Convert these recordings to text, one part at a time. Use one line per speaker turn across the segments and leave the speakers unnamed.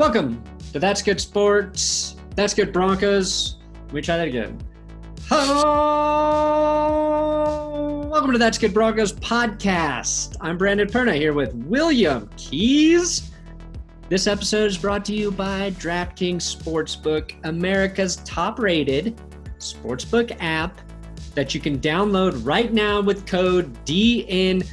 Welcome to That's Good Sports, That's Good Broncos. Let me try that again. Hello! Welcome to That's Good Broncos podcast. I'm Brandon Perna here with William Keys. This episode is brought to you by DraftKings Sportsbook, America's top-rated sportsbook app that you can download right now with code DNVR.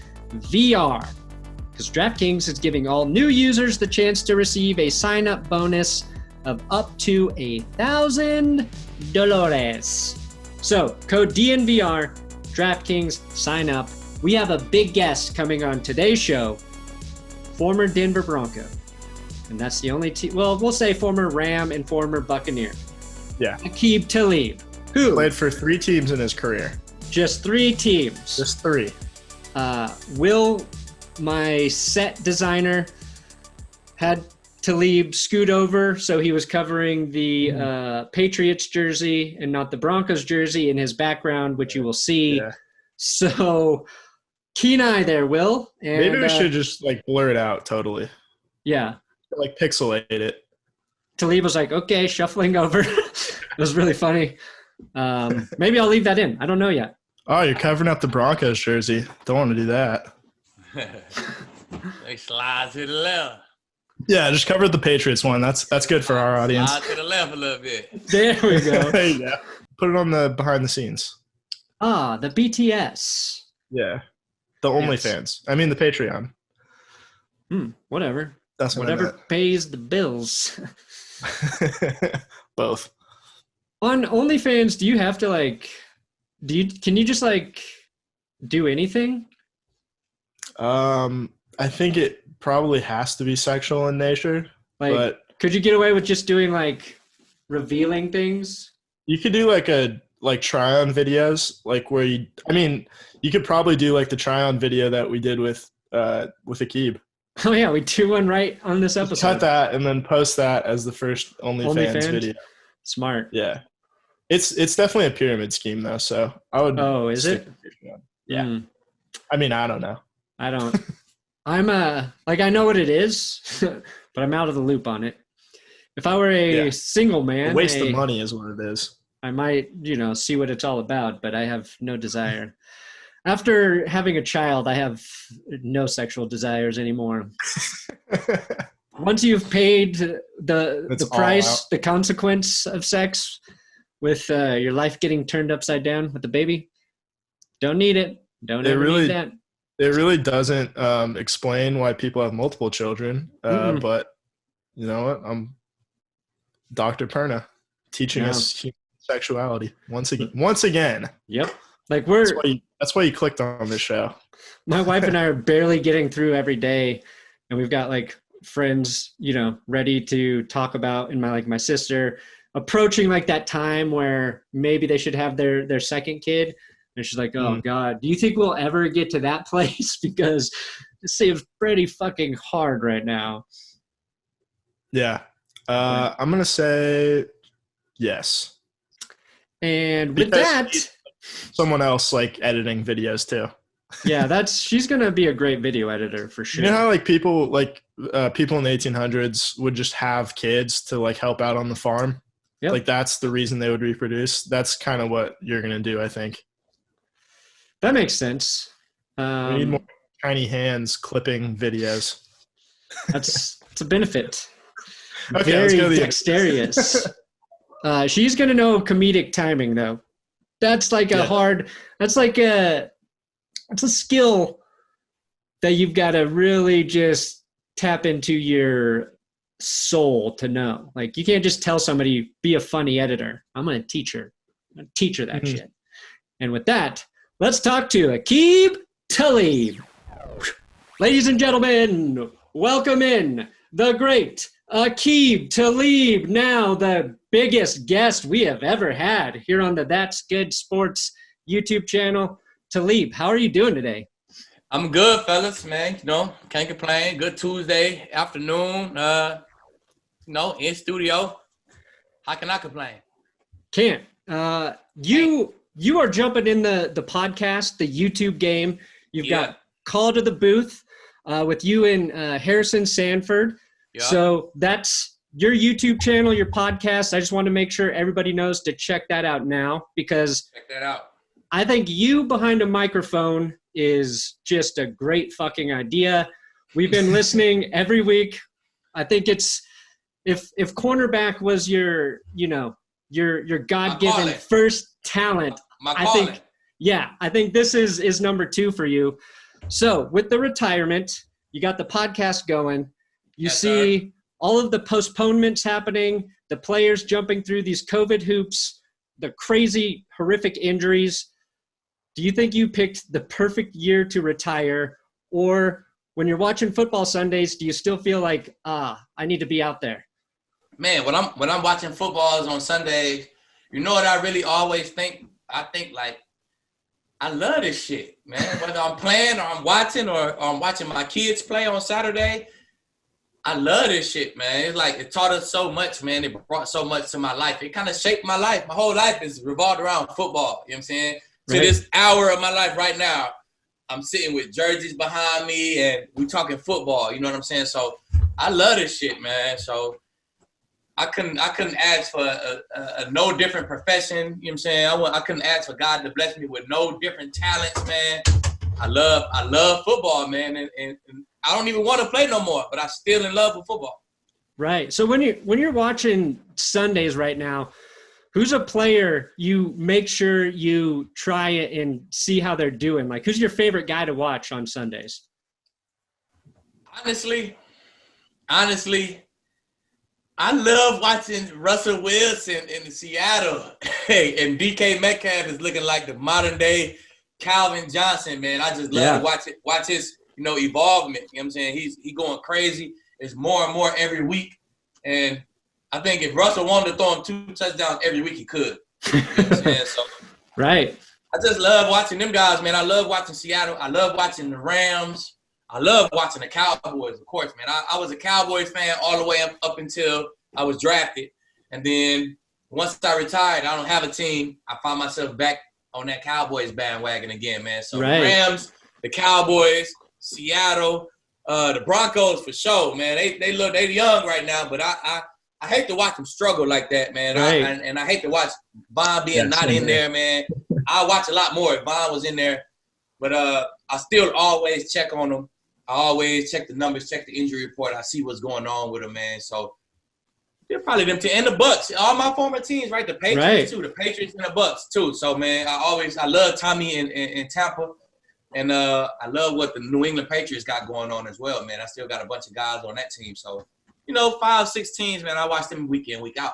Because DraftKings is giving all new users the chance to receive a sign-up bonus of up to $1,000. So, code DNVR, DraftKings, sign up. We have a big guest coming on today's show, former Denver Bronco. And that's the only team, well, we'll say former Ram and former Buccaneer.
Yeah.
Aqib Talib, who
played for 3 teams in his career.
Just 3 teams.
Just 3.
Will, my set designer, had Talib scoot over, so he was covering the Patriots jersey and not the Broncos jersey in his background, which you will see. Yeah. So, keen eye there, Will. And,
maybe we should just blur it out totally.
Yeah.
Pixelate it.
Talib was like, okay, shuffling over. It was really funny. Maybe I'll leave that in. I don't know yet.
Oh, you're covering up the Broncos jersey. Don't want to do that.
They slide to the left.
Yeah, just cover the Patriots one. That's good for our audience.
Slide to the left a little bit.
There we go.
There you go. Put it on the behind the scenes.
Ah, the BTS.
Yeah. The OnlyFans. Yes. I mean the Patreon.
Whatever.
That's
whatever pays the bills.
Both.
On OnlyFans, do you have to can you just do anything?
I think it probably has to be sexual in nature. But
could you get away with just doing revealing things?
You could do try-on videos, where you could probably do the try-on video that we did with Aqib.
Oh yeah, we do one right on this episode.
Cut that and then post that as the first OnlyFans video. Smart. Yeah. It's definitely a pyramid scheme though, so I would.
Oh, is it?
Yeah. I mean, I don't know.
I don't. I'm I know what it is, but I'm out of the loop on it. If I were a single man,
a waste of money is what it is.
I might, see what it's all about, but I have no desire. After having a child, I have no sexual desires anymore. Once you've paid the price, the consequence of sex with your life getting turned upside down with the baby, don't need it. Don't ever need that.
It really doesn't explain why people have multiple children, but you know what? I'm Dr. Perna teaching us human sexuality once again.
Yep.
That's why you clicked on this show.
My wife and I are barely getting through every day, and we've got friends, ready to talk about, and my sister approaching that time where maybe they should have their second kid. And she's like, oh God, do you think we'll ever get to that place? Because it seems pretty fucking hard right now.
Yeah. I'm going to say yes.
And with that,
someone else editing videos too.
Yeah, she's going to be a great video editor for sure.
You know how people in the 1800s would just have kids to help out on the farm? Yep. That's the reason they would reproduce. That's kind of what you're going to do, I think.
That makes sense.
We need more tiny hands clipping videos.
It's a benefit.
Okay,
very dexterous. She's going to know comedic timing, though. That's it's a skill that you've got to really just tap into your soul to know. You can't just tell somebody, be a funny editor. I'm going to teach her. I'm going to teach her that shit. And with that, let's talk to Aqib Talib. Ladies and gentlemen, welcome in the great Aqib Talib, now the biggest guest we have ever had here on the That's Good Sports YouTube channel. Talib, how are you doing today?
I'm good, fellas, man. Can't complain. Good Tuesday afternoon. In studio. How can I complain?
Can't. You are jumping in the podcast, the YouTube game. You've got Call to the Booth with you and Harrison Sanford. Yeah. So that's your YouTube channel, your podcast, I just want to make sure everybody knows to check that out now, because
Check that out.
I think you behind a microphone is just a great fucking idea. We've been listening every week. I think it's if cornerback was your God-given first talent, I think this is number 2 for you. So with the retirement, you got the podcast going. You see all of the postponements happening, the players jumping through these COVID hoops, the crazy, horrific injuries. Do you think you picked the perfect year to retire? Or when you're watching football Sundays, do you still feel like, I need to be out there?
Man, when I'm watching footballs on Sundays, you know what I really always think? I think like, I love this shit, man. Whether I'm playing or I'm watching or I'm watching my kids play on Saturday, I love this shit, man. It's like it taught us so much, man. It brought so much to my life. It kind of shaped my life. My whole life is revolved around football. You know what I'm saying? Right. To this hour of my life right now, I'm sitting with jerseys behind me and we talking football. You know what I'm saying? So I love this shit, man. So I couldn't ask for a no different profession. You know what I'm saying? I couldn't ask for God to bless me with no different talents, man. I love football, man, and I don't even want to play no more, but I'm still in love with football.
Right. So when you're watching Sundays right now, who's a player you make sure you try it and see how they're doing? Like, who's your favorite guy to watch on Sundays?
Honestly, I love watching Russell Wilson in Seattle. Hey, and DK Metcalf is looking like the modern day Calvin Johnson, man. I just love to watch his, evolvement. You know what I'm saying? He's going crazy. It's more and more every week. And I think if Russell wanted to throw him 2 touchdowns every week, he could. You know what I'm saying? So,
right.
I just love watching them guys, man. I love watching Seattle. I love watching the Rams. I love watching the Cowboys, of course, man. I was a Cowboys fan all the way up until I was drafted. And then once I retired, I don't have a team. I found myself back on that Cowboys bandwagon again, man. So
right.
The Rams, the Cowboys, Seattle, the Broncos for sure, man. They're young right now, but I hate to watch them struggle like that, man.
Right.
And I hate to watch Von being not in there, man. I watch a lot more if Von was in there. But I still always check on them. I always check the numbers, check the injury report. I see what's going on with them, man. So they're probably them two. And the Bucks. All my former teams, right? The Patriots, too. The Patriots and the Bucks, too. So, man, I love Tommy in Tampa. And I love what the New England Patriots got going on as well, man. I still got a bunch of guys on that team. So, 5-6 teams, man, I watch them week in, week out.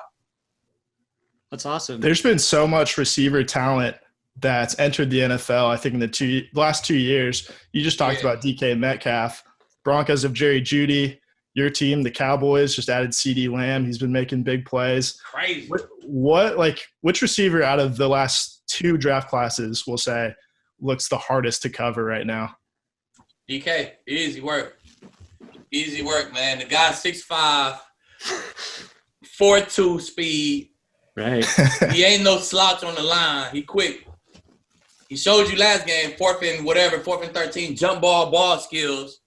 That's awesome.
There's been so much receiver talent that's entered the NFL, I think, in the last 2 years. You just talked about DK Metcalf. Broncos of Jerry Jeudy. Your team, the Cowboys, just added CeeDee Lamb. He's been making big plays.
Crazy.
Which receiver out of the last 2 draft classes, we'll say, looks the hardest to cover right now?
DK, easy work. Easy work, man. The guy's 6'5", 4.2 speed.
Right.
He ain't no slouch on the line. He quick. He showed you last game, 4th and 13, jump ball skills.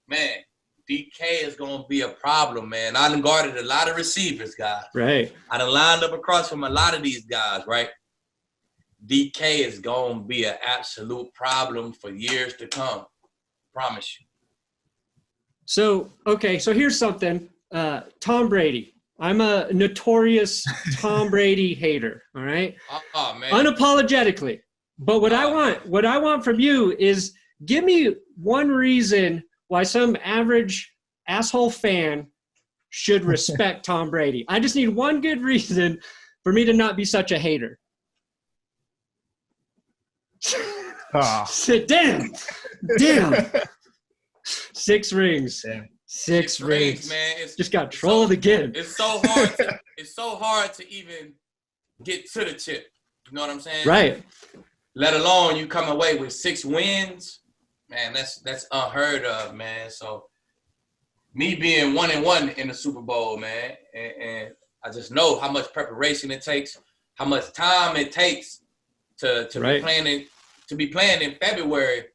Man, DK is going to be a problem, man. I done guarded a lot of receivers, guys.
Right.
I done lined up across from a lot of these guys, right? DK is going to be an absolute problem for years to come. Promise you.
So here's something. Tom Brady. I'm a notorious Tom Brady hater, all right?
Oh, man.
Unapologetically. But what I want from you is give me one reason why some average asshole fan should respect Tom Brady. I just need one good reason for me to not be such a hater. Sit down. Damn. 6 rings. Damn. 6 rings,
man.
Just got trolled again.
It's so hard to even get to the chip. You know what I'm saying?
Right.
Let alone you come away with 6 wins. Man, that's unheard of, man. So me being 1-1 in the Super Bowl, man, and I just know how much preparation it takes, how much time it takes to be playing in February.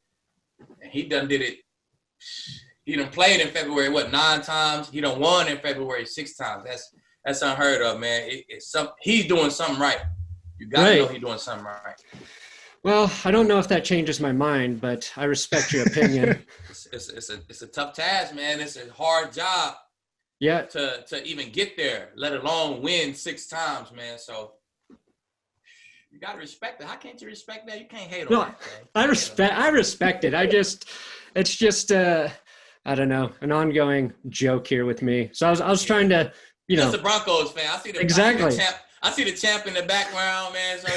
And he done did it He done played in February, 9 times? He done won in February 6 times. That's unheard of, man. He's doing something right. You got to know he's doing something right.
Well, I don't know if that changes my mind, but I respect your opinion.
It's a tough task, man. It's a hard job.
Yeah.
To even get there, let alone win 6 times, man. So you gotta respect it. How can't you respect that? You can't hate on that.
I respect it. It's just I don't know, an ongoing joke here with me. So I was trying to,
That's a Broncos fan. I see the
exactly.
I see the champ in the background, man. So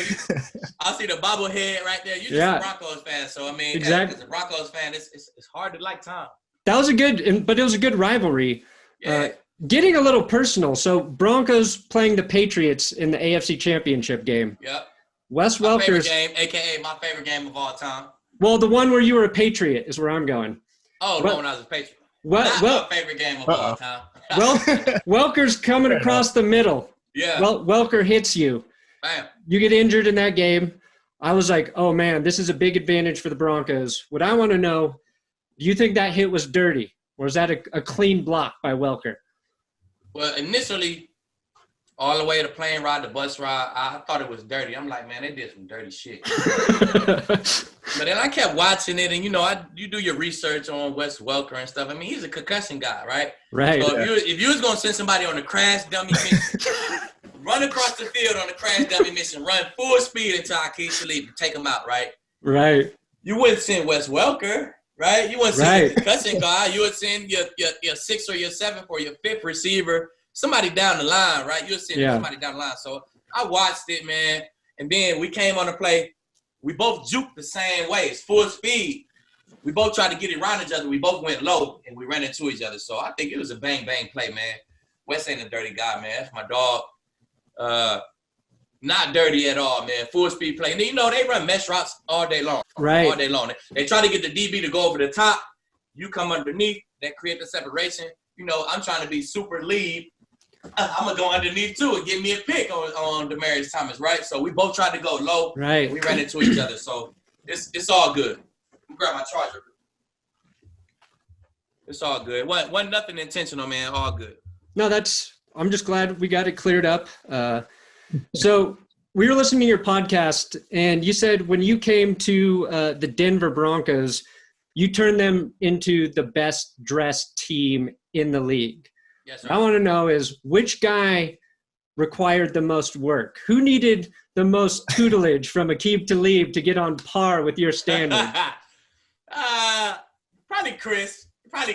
I see the bobblehead right there. You're just a Broncos fan. So I mean,
exactly.
As a Broncos fan, it's hard to like Tom.
That was but it was a good rivalry.
Yeah.
Getting a little personal. So Broncos playing the Patriots in the AFC Championship game.
Yep.
Wes Welker's
game, aka my favorite game of all time.
Well, the one where you were a Patriot is where I'm going.
Oh, the one when I was a Patriot. My favorite game of all time.
Welker's coming across the middle.
Yeah.
Welker hits you.
Bam.
You get injured in that game. I was like, oh man, this is a big advantage for the Broncos. What I want to know, do you think that hit was dirty? Or is that a clean block by Welker?
Well, initially, all the way to plane ride, the bus ride, I thought it was dirty. I'm like, man, they did some dirty shit. But then I kept watching it, and you do your research on Wes Welker and stuff. I mean, he's a concussion guy, right?
Right.
So if you was gonna send somebody on a crash dummy mission, run across the field on a crash dummy mission, run full speed into Aqib Talib and take him out, right?
Right.
You wouldn't send Wes Welker, right? You wouldn't send a concussion guy. You would send your 6th or your 7th or your 5th receiver. Somebody down the line, right? You'll see somebody down the line. So I watched it, man. And then we came on the play. We both juked the same way. It's full speed. We both tried to get it around each other. We both went low, and we ran into each other. So I think it was a bang-bang play, man. Wes ain't a dirty guy, man. That's my dog. Not dirty at all, man. Full speed play. And then, they run mesh routes all day long.
Right.
All day long. They try to get the DB to go over the top. You come underneath. That create the separation. I'm trying to be super lead. I'm going to go underneath, too, and get me a pick on Demaryius Thomas, right? So we both tried to go low.
Right.
We ran into each other. So it's all good. Let me grab my charger. It's all good. Wasn't nothing intentional, man. All good.
No, I'm just glad we got it cleared up. So we were listening to your podcast, and you said when you came to the Denver Broncos, you turned them into the best dressed team in the league.
Yes, sir.
I want to know is which guy required the most work? Who needed the most tutelage from Aqib Talib to get on par with your standard?
Probably Chris. Because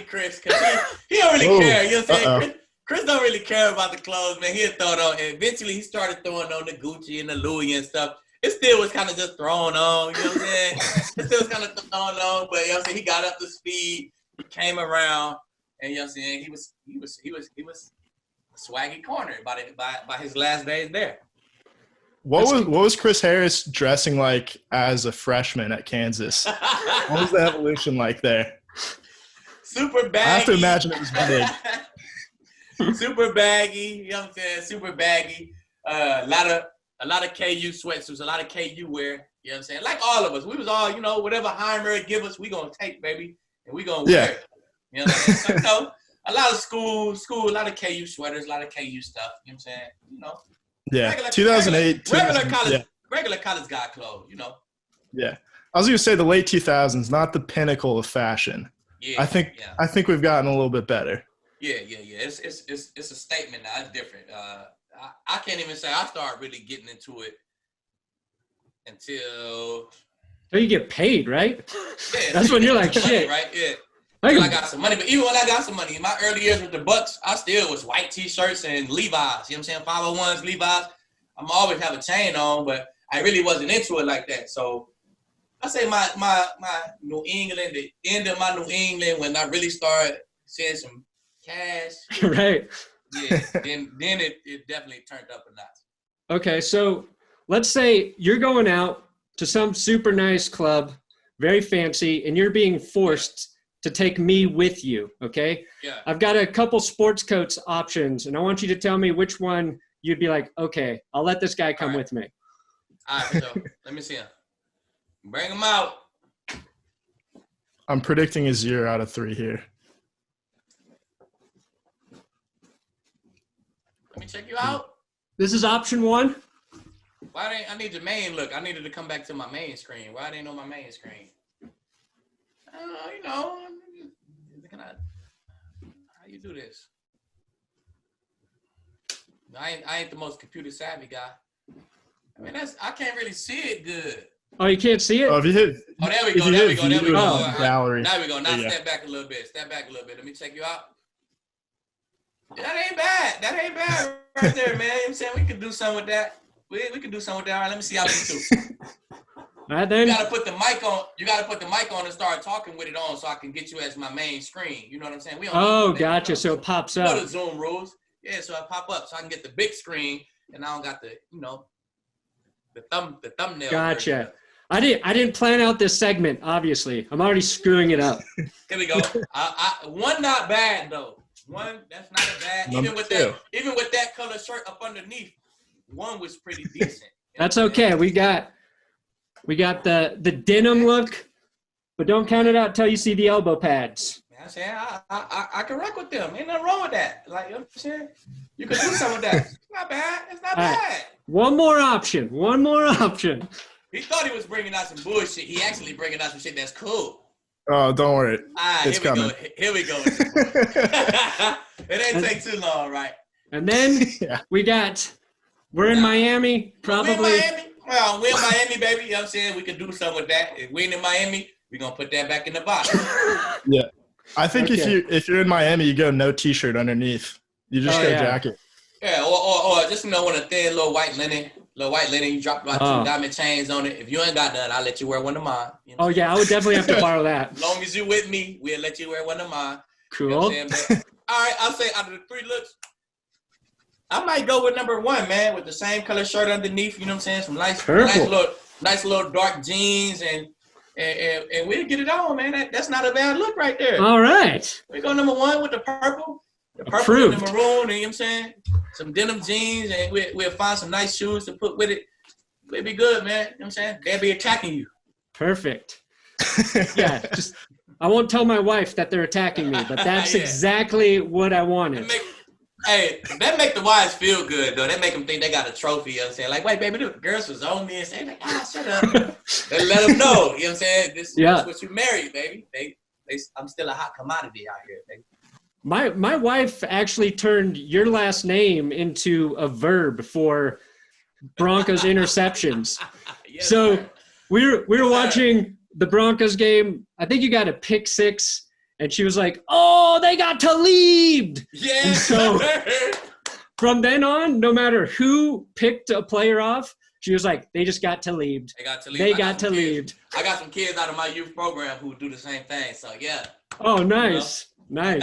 he don't really care. You know what I'm saying? Chris don't really care about the clothes, man. He'll throw it on. And eventually, he started throwing on the Gucci and the Louis and stuff. It still was kind of just thrown on. You know what I'm saying? It still was kind of thrown on. But, what I'm saying? He got up to speed. He came around. And I'm saying? He was a swaggy corner by his last days there.
What was Chris Harris dressing like as a freshman at Kansas? What was the evolution like there?
Super baggy.
I have to imagine it was big.
Super baggy, what I'm saying? Super baggy. A lot of KU sweatsuits, a lot of KU wear. You know what I'm saying? Like all of us. We was all, whatever Heimer give us, we gonna take, baby. And we gonna wear it. You know what I'm saying? So, a lot of school, a lot of KU sweaters, a lot of KU stuff. You know what I'm saying?
Yeah, 2008.
Regular college guy clothes,
Yeah. I was going to say the late 2000s, not the pinnacle of fashion.
Yeah.
I think we've gotten a little bit better.
Yeah. It's a statement now. It's different. I can't even say I started really getting into it until
you get paid, right?
Yeah,
that's when you're like,
money,
shit.
Right? Yeah. I got some money. But even when I got some money, in my early years with the Bucks, I still was white T-shirts and Levi's. You know what I'm saying? 501s, Levi's. I'm always have a chain on, but I really wasn't into it like that. So I say my New England, the end of my New England, when I really started seeing some cash.
Right.
Yeah. then it definitely turned up a notch.
Okay, so let's say you're going out to some super nice club, very fancy, and you're being forced to take me with you, okay?
Yeah.
I've got a couple sports coats options, and I want you to tell me which one you'd be like, okay, I'll let this guy come with me.
All right, so let me see him. Bring him out.
I'm predicting a 0 out of 3 here.
me check you out.
This is option 1.
Why I need your main look? I needed to come back to my main screen. Why didn't know my main screen? You know, how you do this? I ain't the most computer savvy guy. I mean, I can't really see it good.
Oh, you can't see it?
Oh, if you hit.
Oh, there we go. There we go. There we go.
Oh, gallery.
Now we go. Now step back a little bit. Step back a little bit. Let me check you out. That ain't bad. That ain't bad right there, man. You know what I'm saying? We could do something with that. We could do something with that. All right, let me see how we do.
All right, then.
You gotta put the mic on. You gotta put the mic on and start talking with it on, so I can get you as my main screen. You know what I'm saying?
Gotcha. So it pops up.
You know the Zoom rules. Yeah, so I pop up, so I can get the big screen, and I don't got the thumbnail.
Gotcha. I didn't plan out this segment. Obviously, I'm already screwing it up.
Here we go. One not bad though. One that's not a bad. Even with that color shirt up underneath, one was pretty decent.
That's okay. We got the denim look, but don't count it out till you see the elbow pads.
I'm saying I can rock with them. Ain't nothing wrong with that. Like, you know what I'm saying? You can do something with that. It's not bad. It's not bad.
Right. One more option.
He thought he was bringing out some bullshit. He actually bringing out some shit that's cool.
Oh, don't worry. It's coming.
Here we go. It ain't take too long, right?
And then we're in Miami, probably.
We're in Miami, baby. You know what I'm saying? We can do something with that. If we ain't in Miami, we're going to put that back in the box.
Yeah. I think if you're in Miami, you go no T-shirt underneath. You just go jacket.
Yeah, or just when a thin little white linen, you drop about 2 diamond chains on it. If you ain't got none, I'll let you wear one of mine. You know
I would definitely have to borrow that.
As long as you with me, we'll let you wear one of mine.
Cool.
You know what I'm saying? All right, I'll say out of the 3 looks, I might go with number 1, man, with the same color shirt underneath. You know what I'm saying? Some nice little dark jeans and we'll get it on, man. That's not a bad look right there.
All right.
We go number 1 with the purple. The purple
Approved.
and the maroon, you know what I'm saying? Some denim jeans, and we'll find some nice shoes to put with it. We'll be good, man. You know what I'm saying? They'll be attacking you.
Perfect. Yeah, I won't tell my wife that they're attacking me, but that's exactly what I wanted.
That make the wives feel good, though. That make them think they got a trophy, you know what I'm saying? Like, wait, baby, the girls was on me and say, like, shut up. They let them know, you know what I'm saying? This is what you married, baby. I'm still a hot commodity out here, baby.
My wife actually turned your last name into a verb for Broncos interceptions.
Yes,
so
sir.
we were watching the Broncos game. I think you got a pick 6, and she was like, "Oh, they got Talib."
Yeah.
And so from then on, no matter who picked a player off, she was like, "They just got Talib." They got Talib.
I got some kids out of my youth program who do the same thing. So yeah.
Oh, nice, nice.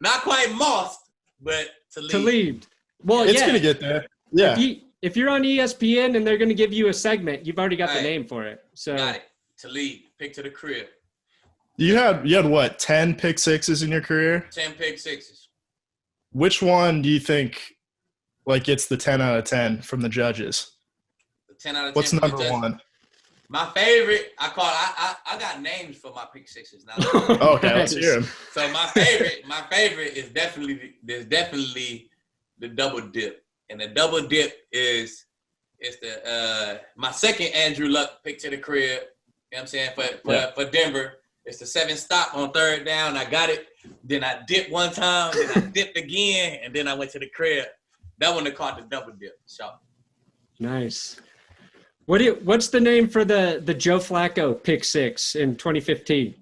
Not quite Moss, but
Talib. Well,
it's gonna get there. Yeah.
If you're on ESPN and they're gonna give you a segment, you've already got the name for it. So
got it. Talib, pick to the crib.
You had what, 10 pick 6s in your career?
10 pick 6s.
Which one do you think gets the 10 out of 10 from the judges?
The 10 out of 10.
What's number 1?
My favorite, I got names for my pick 6s now.
Okay, let's hear them.
So my favorite is definitely the double dip, and the double dip is the my second Andrew Luck pick to the crib. You know what I'm saying for Denver. It's the 7 stop on 3rd down. I got it. Then I dipped one time. Then I dipped again, and then I went to the crib. That one they called the double dip. So
nice. What's the name for the Joe Flacco pick 6 in 2015?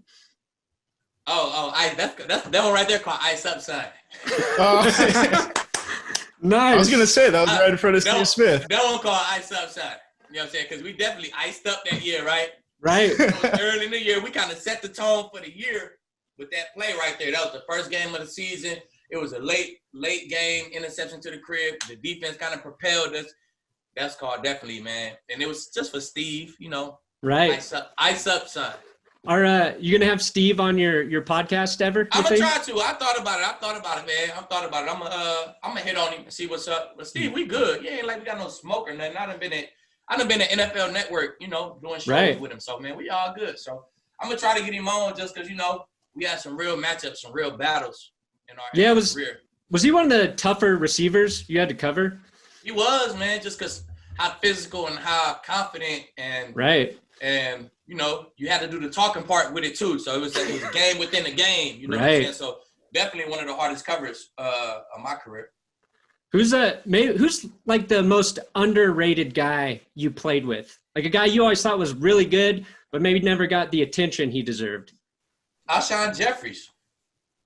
That's that one right there called Ice Up Son.
Nice.
I was gonna say that was right in front of Steve Smith.
That one called Ice Up Son. You know what I'm saying? Because we definitely iced up that year, right?
Right.
Early in the year, we kind of set the tone for the year with that play right there. That was the first game of the season. It was a late game, interception to the crib. The defense kind of propelled us. That's called definitely, man. And it was just for Steve, you know.
Right.
Ice up, son.
Are you gonna have Steve on your podcast ever?
I'm gonna try to. I thought about it, man. I'm gonna hit on him and see what's up. But Steve, we good. Yeah, ain't like we got no smoke or nothing. I done been at NFL Network, you know, doing shows with him. So man, we all good. So I'm gonna try to get him on just because, you know, we had some real matchups, some real battles in our career.
Was he one of the tougher receivers you had to cover?
He was, man, just because how physical and how confident and
right.
And, you know, you had to do the talking part with it, too. So it was a game within a game, you know
right.
what I'm saying? So definitely one of the hardest covers of my career.
Who's like the most underrated guy you played with? Like a guy you always thought was really good, but maybe never got the attention he deserved?
Alshon Jeffries.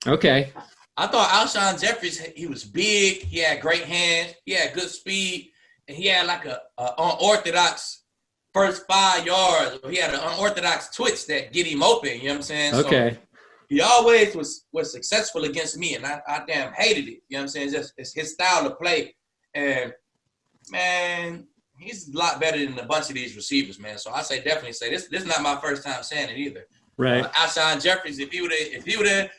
Okay.
I thought Alshon Jeffries, he was big. He had great hands. He had good speed. And he had like a unorthodox first 5 yards. He had an unorthodox twitch that get him open. You know what I'm saying?
Okay.
So he always was successful against me, and I damn hated it. You know what I'm saying? It's his style of play. And, man, he's a lot better than a bunch of these receivers, man. So I definitely say this is not my first time saying it either.
Right.
Alshon Jeffries, if he would have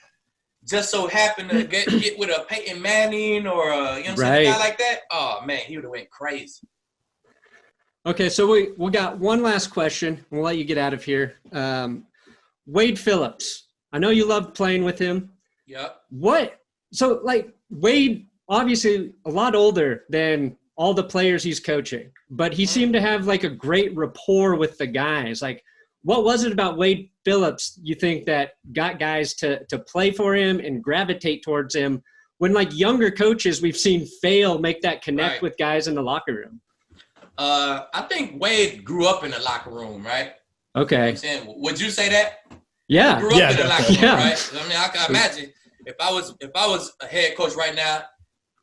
just so happened to get with a Peyton Manning or you know what I'm saying, a guy like that, oh man, he would have went crazy.
Okay, so we got one last question. We'll let you get out of here. Wade Phillips. I know you loved playing with him.
Yep.
So like Wade, obviously a lot older than all the players he's coaching, but he seemed to have like a great rapport with the guys. Like, what was it about Wade Phillips you think that got guys to play for him and gravitate towards him when like younger coaches we've seen fail make that connect with guys in the locker room?
I think Wade grew up in the locker room, right?
Okay.
You know what I'm saying? Would you say that?
Yeah.
He grew up in the locker room,
yeah.
right? I mean, I can imagine if I was a head coach right now,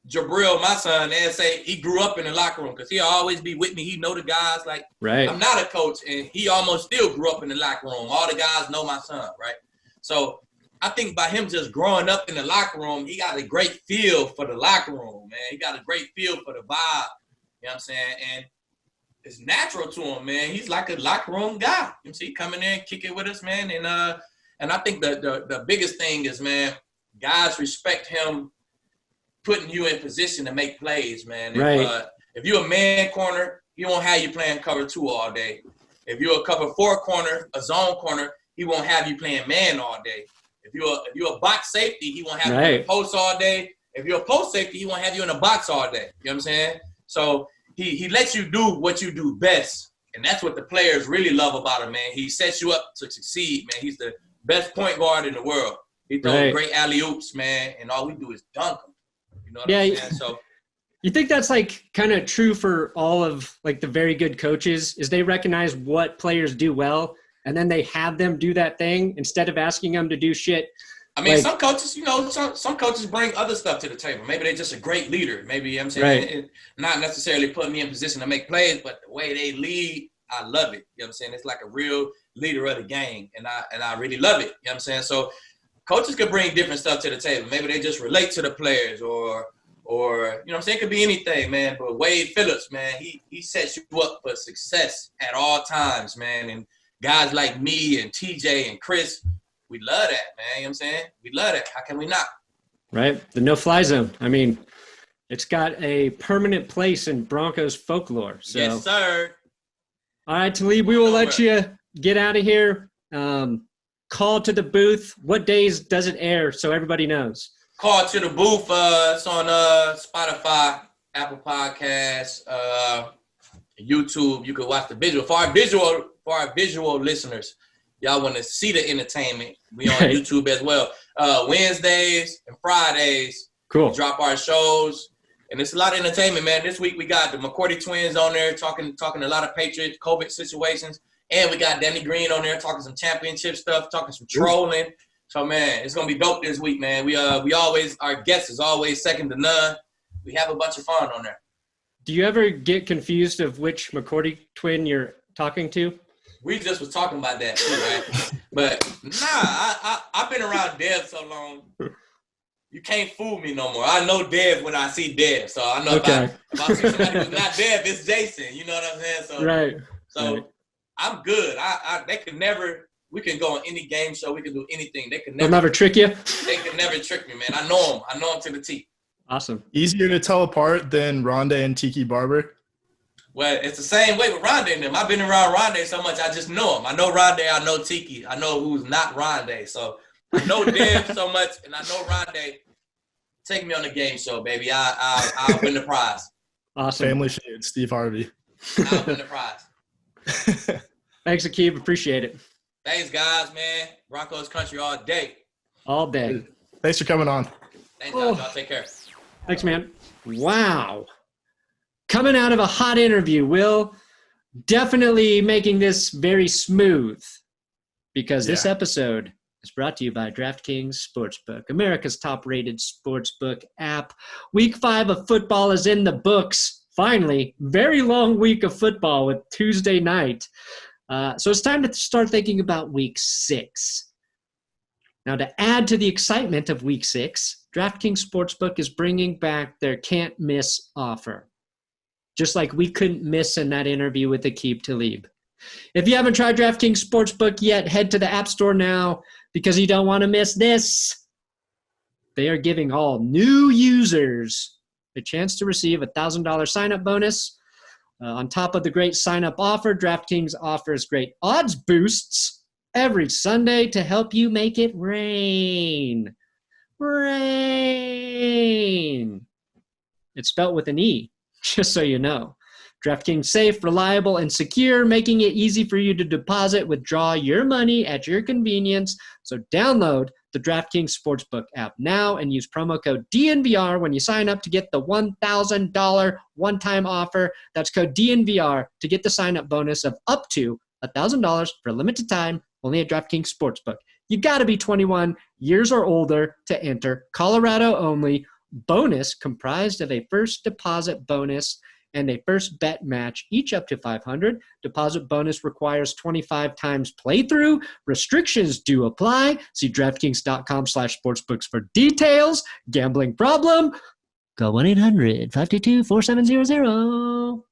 Jabril, my son, they'd say he grew up in the locker room because he'll always be with me. He know the guys. Like,
right.
I'm not a coach, and he almost still grew up in the locker room. All the guys know my son, right? So I think by him just growing up in the locker room, he got a great feel for the locker room, man. He got a great feel for the vibe, you know what I'm saying? And it's natural to him, man. He's like a locker room guy. You see, come in there and kick it with us, man. And I think the biggest thing is, man, guys respect him putting you in position to make plays, man.
Right.
If you're a man corner, he won't have you playing cover 2 all day. If you're a cover 4 corner, a zone corner, he won't have you playing man all day. If you're a box safety, he won't have you in a post all day. If you're a post safety, he won't have you in a box all day. You know what I'm saying? So he lets you do what you do best. And that's what the players really love about him, man. He sets you up to succeed, man. He's the best point guard in the world. He throws great alley-oops, man, and all we do is dunk him. You know what I'm saying? So
you think that's like kind of true for all of like the very good coaches is they recognize what players do well and then they have them do that thing instead of asking them to do shit.
I mean, some coaches, you know, some coaches bring other stuff to the table. Maybe they're just a great leader. Maybe, you know what I'm saying, not necessarily putting me in position to make plays, but the way they lead, I love it. You know what I'm saying? It's like a real leader of the game, and I really love it. You know what I'm saying? So coaches could bring different stuff to the table. Maybe they just relate to the players or you know what I'm saying? It could be anything, man. But Wade Phillips, man, he sets you up for success at all times, man. And guys like me and TJ and Chris, we love that, man. You know what I'm saying? We love that. How can we not?
Right. The no-fly zone. I mean, it's got a permanent place in Broncos folklore. So.
Yes, sir.
All right, Talib, we will let you get out of here. Call to the booth. What days does it air so everybody knows? Call to the booth. It's on Spotify, Apple Podcasts, YouTube. You can watch the visual. For our visual listeners, y'all want to see the entertainment, we on YouTube as well. Wednesdays and Fridays, cool. We drop our shows. And it's a lot of entertainment, man. This week we got the McCourty twins on there talking a lot of Patriots COVID situations. And we got Danny Green on there talking some championship stuff, talking some trolling. So, man, it's going to be dope this week, man. We always, our guest is always second to none. We have a bunch of fun on there. Do you ever get confused of which McCourty twin you're talking to? We just was talking about that too, right? But, I've been around Dev so long. You can't fool me no more. I know Dev when I see Dev. So I know if I see somebody who's not Dev, it's Jason. You know what I'm saying? So, So I'm good. They can never, we can go on any game show. We can do anything. They'll never trick you? They can never trick me, man. I know them. I know them to the T. Awesome. Easier to tell apart than Rondé and Tiki Barber? Well, it's the same way with Rondé and them. I've been around Rondé so much, I just know them. I know Rondé. I know Tiki. I know who's not Rondé. So I know Dev so much, and I know Rondé
take me on the game show, baby. I'll win the prize.
Awesome.
Family Feud, Steve Harvey.
I'll win the prize.
Thanks, Aqib. Appreciate it.
Thanks, guys, man. Broncos country all day.
All day.
Thanks for coming on.
Thanks, y'all. Take care.
Thanks, man. Wow. Coming out of a hot interview, Will. Definitely making this very smooth because this episode is brought to you by DraftKings Sportsbook, America's top-rated sportsbook app. Week 5 of football is in the books. Finally, very long week of football with Tuesday night. So it's time to start thinking about Week 6. Now, to add to the excitement of Week 6, DraftKings Sportsbook is bringing back their can't-miss offer. Just like we couldn't miss in that interview with Aqib Talib. If you haven't tried DraftKings Sportsbook yet, head to the App Store now because you don't want to miss this. They are giving all new users a chance to receive a $1,000 sign-up bonus. On top of the great sign-up offer, DraftKings offers great odds boosts every Sunday to help you make it rain. Rain. It's spelled with an E. Just so you know. DraftKings safe, reliable, and secure, making it easy for you to deposit, withdraw your money at your convenience. So download the DraftKings Sportsbook app now and use promo code DNVR when you sign up to get the $1,000 one-time offer. That's code DNVR to get the sign-up bonus of up to $1,000 for a limited time, only at DraftKings Sportsbook. You got to be 21 years or older to enter. Colorado only. Bonus comprised of a first deposit bonus and a first bet match, each up to $500. Deposit bonus requires 25 times playthrough. Restrictions do apply. See DraftKings.com/sportsbooks for details. Gambling problem? Call 1-800-522-4700.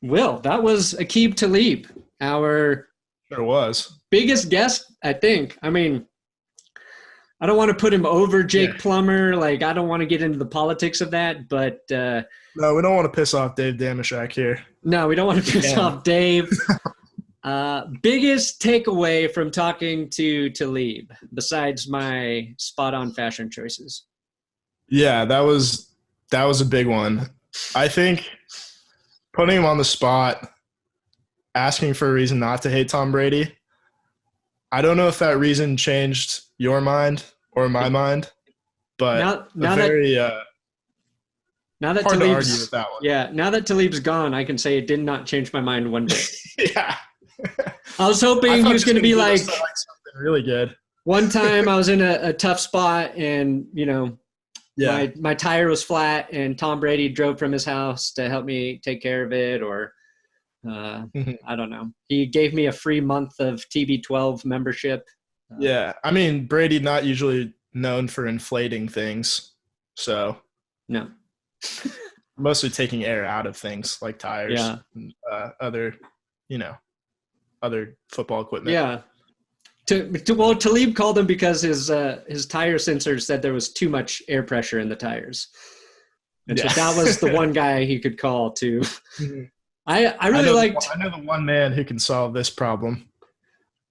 Will, that was Aqib Talib, our
Sure was.
biggest guest, I think. I mean, I don't want to put him over Jake Plummer. Like, I don't want to get into the politics of that, but
no, we don't want to piss off Dave Damashek here.
No, we don't want to piss off Dave. Biggest takeaway from talking to Talib, besides my spot-on fashion choices?
Yeah, that was a big one. I think putting him on the spot, asking for a reason not to hate Tom Brady. I don't know if that reason changed your mind or my mind, but now that
hard
to argue
Talib's,
with that one.
Yeah, now that Talib's gone, I can say it did not change my mind one bit.
Yeah.
I was hoping he was going to be like
something really good.
One time I was in a tough spot and, you know, my tire was flat and Tom Brady drove from his house to help me take care of it, or I don't know. He gave me a free month of TB12 membership.
Yeah. I mean, Brady not usually known for inflating things. So
no.
Mostly taking air out of things like tires and other football equipment.
Yeah. Well, Talib called him because his tire sensor said there was too much air pressure in the tires. And so that was the one guy he could call to. I know
the one man who can solve this problem.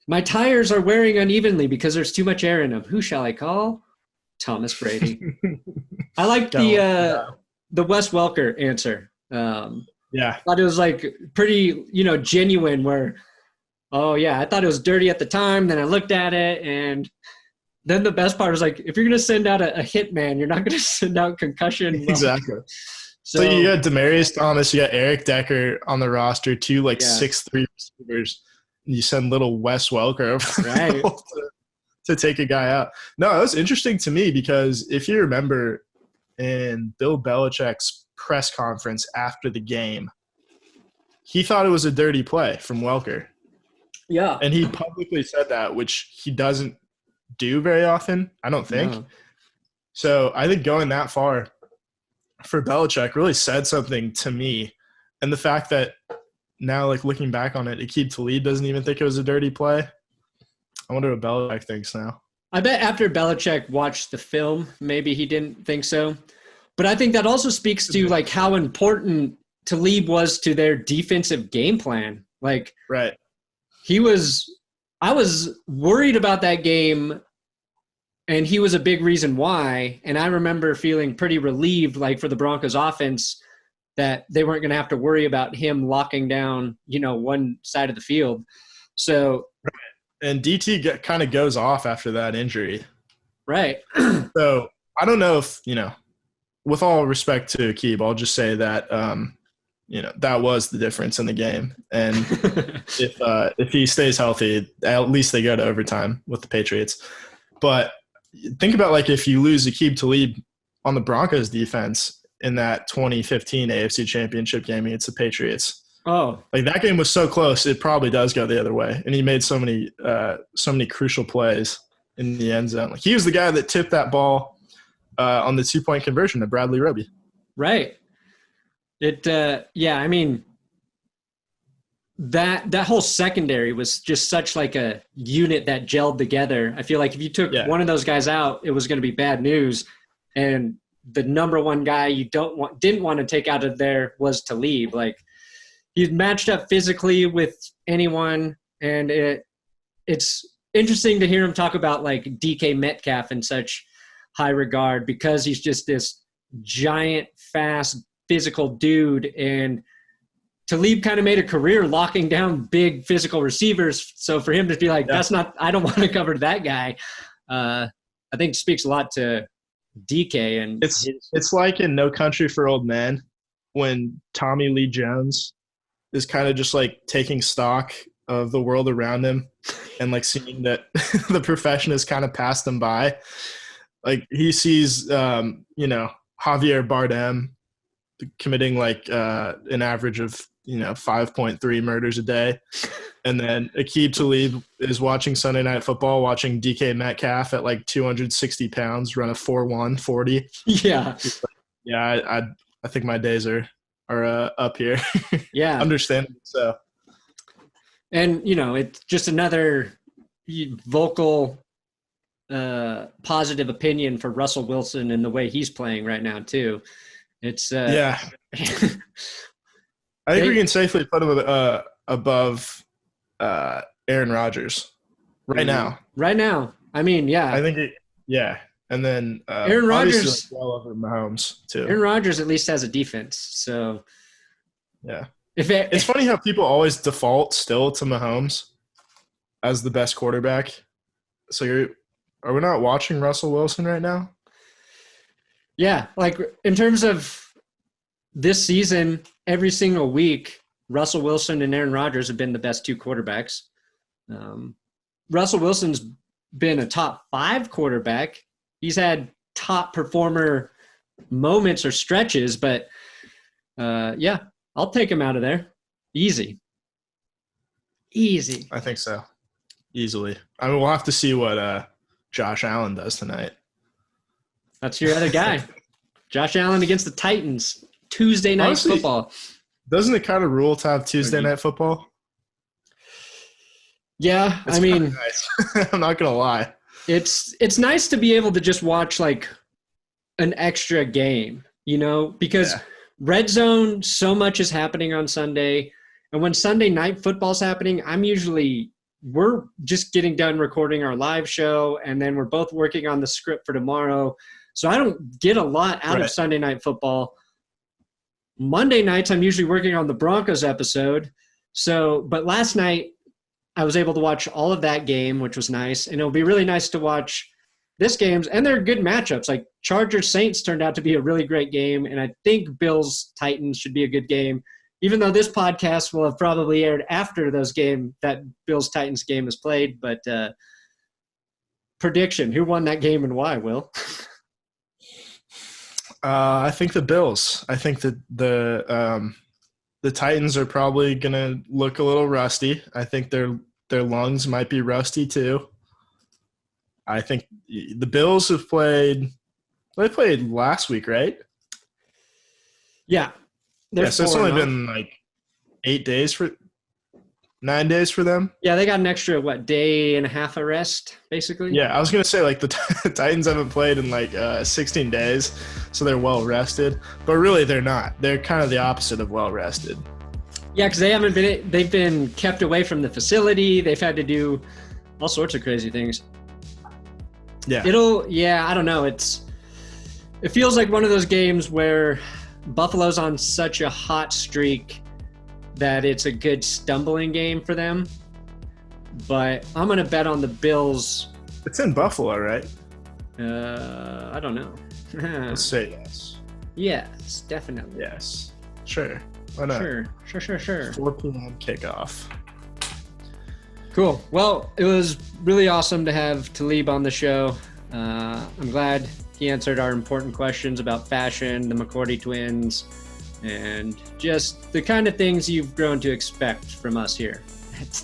My tires are wearing unevenly because there's too much air in them. Who shall I call? Thomas Brady. I like the Wes Welker answer.
I
thought it was like pretty, genuine where, I thought it was dirty at the time. Then I looked at it, and then the best part was like, if you're going to send out a hitman, you're not going to send out concussion.
Exactly. So you got Demaryius Thomas, you got Eric Decker on the roster, 2 6'3" receivers. You send little Wes Welker over to take a guy out. No, it was interesting to me because if you remember in Bill Belichick's press conference after the game, he thought it was a dirty play from Welker.
Yeah.
And he publicly said that, which he doesn't do very often, I don't think. No. So I think going that far for Belichick really said something to me. And the fact that now, looking back on it, Aqib Talib doesn't even think it was a dirty play. I wonder what Belichick thinks now.
I bet after Belichick watched the film, maybe he didn't think so. But I think that also speaks to, how important Talib was to their defensive game plan. Right. I was worried about that game, And he was a big reason why. And I remember feeling pretty relieved, like for the Broncos offense, that they weren't going to have to worry about him locking down, one side of the field. So,
and DT kind of goes off after that injury.
Right.
So I don't know if, with all respect to Aqib, I'll just say that, that was the difference in the game. And if he stays healthy, at least they go to overtime with the Patriots. But think about like if you lose Aqib Talib on the Broncos defense in that 2015 AFC Championship game against the Patriots.
Oh,
like that game was so close, it probably does go the other way. And he made so many crucial plays in the end zone. Like he was the guy that tipped that ball on the 2-point conversion to Bradley Roby.
Right. I mean, that whole secondary was just such like a unit that gelled together. I feel like if you took one of those guys out, it was going to be bad news. And the number one guy you didn't want to take out of there was Talib. Like he matched up physically with anyone, and it's interesting to hear him talk about like DK Metcalf in such high regard because he's just this giant, fast, physical dude. And Talib kind of made a career locking down big physical receivers. So for him to be like, I don't want to cover that guy. I think speaks a lot to DK. And
it's like in No Country for Old Men when Tommy Lee Jones is kind of just like taking stock of the world around him and like seeing that the profession has kind of passed him by. Like he sees, Javier Bardem committing like an average of 5.3 murders a day, and then Aqib Talib is watching Sunday Night Football, watching DK Metcalf at like 260 pounds run a 4.1 40.
Yeah,
I think my days are up here.
Yeah,
understandable. So,
and it's just another vocal positive opinion for Russell Wilson and the way he's playing right now too. It's
I think we can safely put him above Aaron Rodgers right now.
Right now, I mean, yeah.
I think and then
Aaron Rodgers
well over Mahomes too.
Aaron Rodgers at least has a defense, so
yeah. It's funny how people always default still to Mahomes as the best quarterback. So are we not watching Russell Wilson right now?
Yeah, like in terms of this season, every single week, Russell Wilson and Aaron Rodgers have been the best two quarterbacks. Russell Wilson's been a top 5 quarterback. He's had top performer moments or stretches, but I'll take him out of there. Easy.
I think so. Easily. I mean, we'll have to see what Josh Allen does tonight.
That's your other guy. Josh Allen against the Titans. Tuesday night football.
Doesn't it kind of rule to have Tuesday night football?
Yeah,
it's nice. I'm not gonna lie.
It's nice to be able to just watch like an extra game, because red zone, so much is happening on Sunday, and when Sunday night football's happening, we're just getting done recording our live show, and then we're both working on the script for tomorrow. So I don't get a lot out of Sunday night football. Monday nights, I'm usually working on the Broncos episode. But last night I was able to watch all of that game, which was nice. And it'll be really nice to watch this game. And they're good matchups. Like Chargers Saints turned out to be a really great game. And I think Bills Titans should be a good game, even though this podcast will have probably aired after that Bills Titans game is played. But prediction, who won that game and why, Will?
I think the Bills. I think that the Titans are probably gonna look a little rusty. I think their lungs might be rusty too. I think the Bills have played. They played last week, right?
Yeah.
So it's only been like 9 days for them.
Yeah, they got an extra, day and a half of rest, basically?
Yeah, I was going to say, like, the Titans haven't played in, 16 days, so they're well-rested. But really, they're not. They're kind of the opposite of well-rested.
Yeah, because they've been kept away from the facility. They've had to do all sorts of crazy things.
Yeah.
I don't know. It feels like one of those games where Buffalo's on such a hot streak that it's a good stumbling game for them. But I'm going to bet on the Bills.
It's in Buffalo, right?
I don't know.
Let's say yes.
Yes, definitely.
Yes. Sure. Why not?
Sure.
4 p.m. kickoff.
Cool. Well, it was really awesome to have Talib on the show. I'm glad he answered our important questions about fashion, the McCourty twins, and just the kind of things you've grown to expect from us here.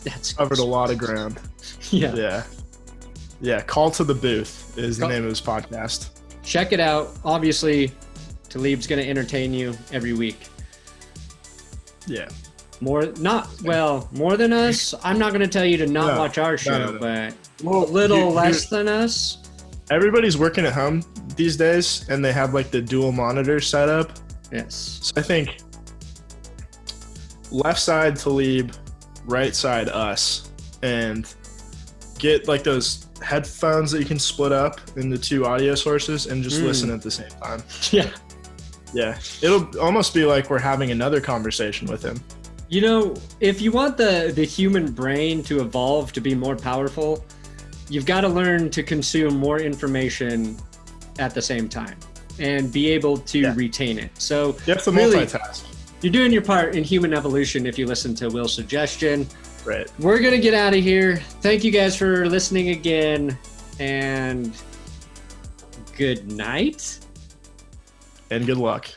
That's
covered a lot of ground. Yeah. Call to the Booth is the name of his podcast.
Check it out. Obviously, Talib's going to entertain you every week.
Yeah.
More than us. I'm not going to tell you to not watch our show, but a little less than us.
Everybody's working at home these days, and they have like the dual monitor setup.
Yes.
So I think left side Talib, right side us, and get like those headphones that you can split up into 2 audio sources and just listen at the same time. Yeah. It'll almost be like we're having another conversation with him.
You know, if you want the human brain to evolve to be more powerful, you've got to learn to consume more information at the same time and be able to retain it. So
you have to
really,
multitask.
You're doing your part in human evolution if you listen to Will's suggestion.
Right.
We're going to get out of here. Thank you guys for listening again, and good night.
And good luck.